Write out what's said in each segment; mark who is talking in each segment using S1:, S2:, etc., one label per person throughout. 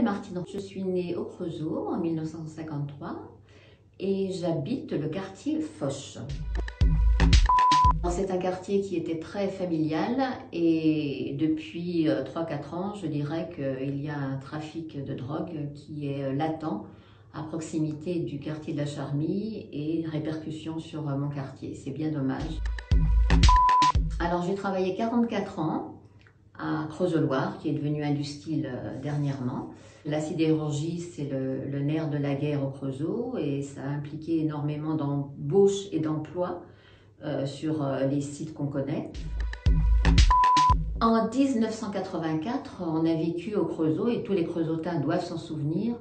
S1: Martine, je suis née au Creusot en 1953 et j'habite le quartier Foch. C'est un quartier qui était très familial et depuis 3-4 ans, je dirais qu'il y a un trafic de drogue qui est latent à proximité du quartier de la Charmille et répercussions sur mon quartier. C'est bien dommage. Alors j'ai travaillé 44 ans à Creusot-Loire, qui est devenu Industil dernièrement. La sidérurgie, c'est le nerf de la guerre au Creusot et ça a impliqué énormément d'embauches et d'emplois sur les sites qu'on connaît. En 1984, on a vécu au Creusot, et tous les Creusotins doivent s'en souvenir,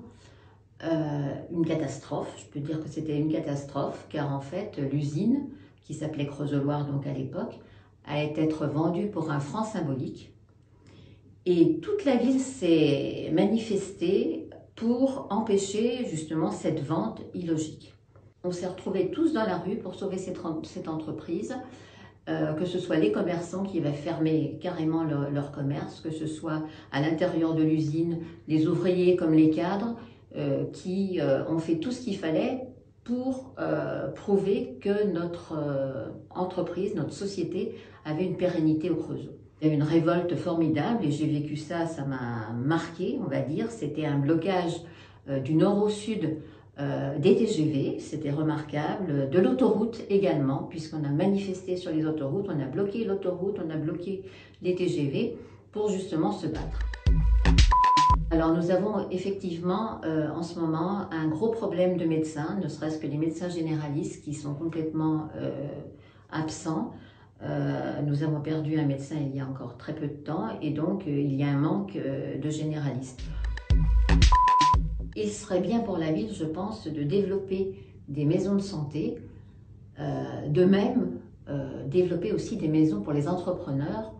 S1: une catastrophe. Je peux dire que c'était une catastrophe, car en fait, l'usine, qui s'appelait Creusot-Loire donc à l'époque, a été vendue pour un franc symbolique. Et toute la ville s'est manifestée pour empêcher justement cette vente illogique. On s'est retrouvés tous dans la rue pour sauver cette entreprise, que ce soit les commerçants qui avaient fermé carrément leur commerce, que ce soit à l'intérieur de l'usine, les ouvriers comme les cadres, qui ont fait tout ce qu'il fallait pour prouver que notre entreprise, notre société avait une pérennité au Creusot. Il y a eu une révolte formidable et j'ai vécu ça, ça m'a marqué, on va dire. C'était un blocage du nord au sud des TGV, c'était remarquable, de l'autoroute également, puisqu'on a manifesté sur les autoroutes, on a bloqué l'autoroute, on a bloqué les TGV pour justement se battre. Alors nous avons effectivement en ce moment un gros problème de médecins, ne serait-ce que les médecins généralistes qui sont complètement absents. Nous avons perdu un médecin il y a encore très peu de temps et donc il y a un manque de généralistes. Il serait bien pour la ville, je pense, de développer des maisons de santé, de même développer aussi des maisons pour les entrepreneurs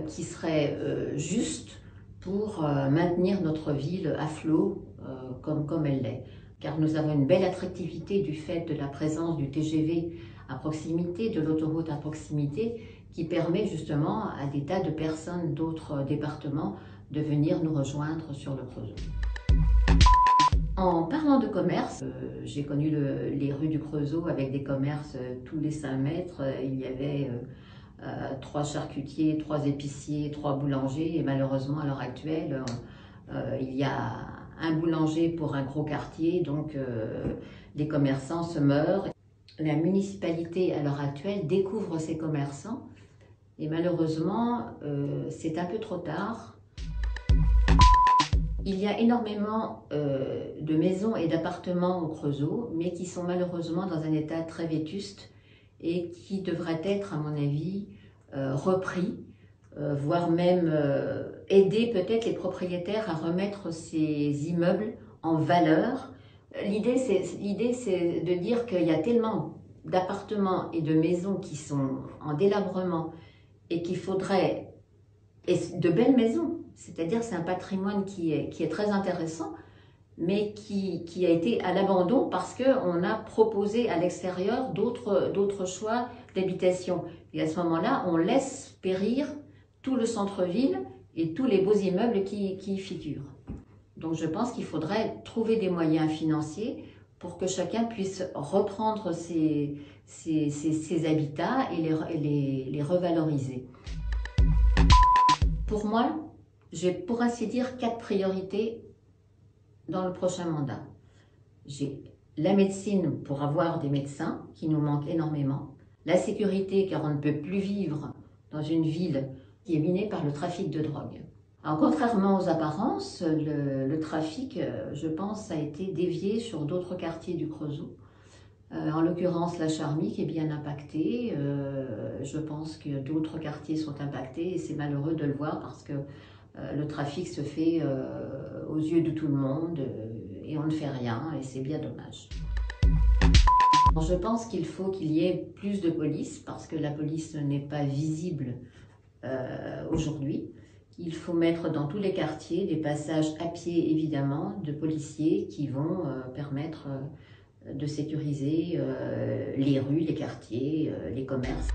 S1: qui seraient justes pour maintenir notre ville à flot comme elle l'est. Car nous avons une belle attractivité du fait de la présence du TGV à proximité, de l'autoroute à proximité, qui permet justement à des tas de personnes d'autres départements de venir nous rejoindre sur le Creusot. En parlant de commerce, j'ai connu les rues du Creusot avec des commerces tous les 5 mètres. Il y avait 3 charcutiers, 3 épiciers, 3 boulangers et malheureusement à l'heure actuelle, il y a un boulanger pour un gros quartier, donc les commerçants se meurent. La municipalité à l'heure actuelle découvre ces commerçants et malheureusement c'est un peu trop tard. Il y a énormément de maisons et d'appartements au Creusot, mais qui sont malheureusement dans un état très vétuste et qui devraient être, à mon avis, repris, voire même aider peut-être les propriétaires à remettre ces immeubles en valeur. L'idée, c'est de dire qu'il y a tellement d'appartements et de maisons qui sont en délabrement et qu'il faudrait, et de belles maisons, c'est-à-dire c'est un patrimoine qui est très intéressant, mais qui a été à l'abandon parce qu'on a proposé à l'extérieur d'autres choix d'habitation. Et à ce moment-là, on laisse périr tout le centre-ville et tous les beaux immeubles qui y figurent. Donc je pense qu'il faudrait trouver des moyens financiers pour que chacun puisse reprendre ses habitats et les revaloriser. Pour moi, j'ai pour ainsi dire 4 priorités dans le prochain mandat. J'ai la médecine pour avoir des médecins qui nous manquent énormément, la sécurité car on ne peut plus vivre dans une ville qui est minée par le trafic de drogue. Alors, contrairement aux apparences, le trafic, je pense, a été dévié sur d'autres quartiers du Creusot. En l'occurrence, la Charmille qui est bien impactée. Je pense que d'autres quartiers sont impactés et c'est malheureux de le voir parce que le trafic se fait aux yeux de tout le monde et on ne fait rien et c'est bien dommage. Je pense qu'il faut qu'il y ait plus de police parce que la police n'est pas visible aujourd'hui. Il faut mettre dans tous les quartiers des passages à pied, évidemment, de policiers qui vont permettre de sécuriser les rues, les quartiers, les commerces.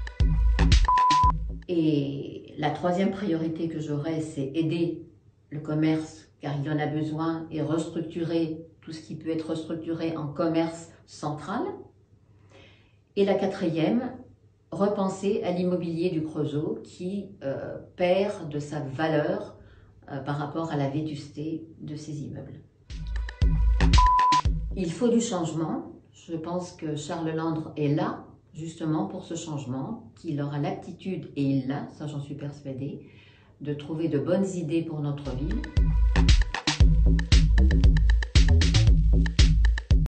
S1: Et la 3e priorité que j'aurais, c'est aider le commerce car il en a besoin, et restructurer tout ce qui peut être restructuré en commerce central. Et la quatrième, repenser à l'immobilier du Creusot qui perd de sa valeur par rapport à la vétusté de ces immeubles. Il faut du changement. Je pense que Charles Landre est là justement pour ce changement, qu'il aura l'aptitude, et il l'a, ça j'en suis persuadée, de trouver de bonnes idées pour notre ville.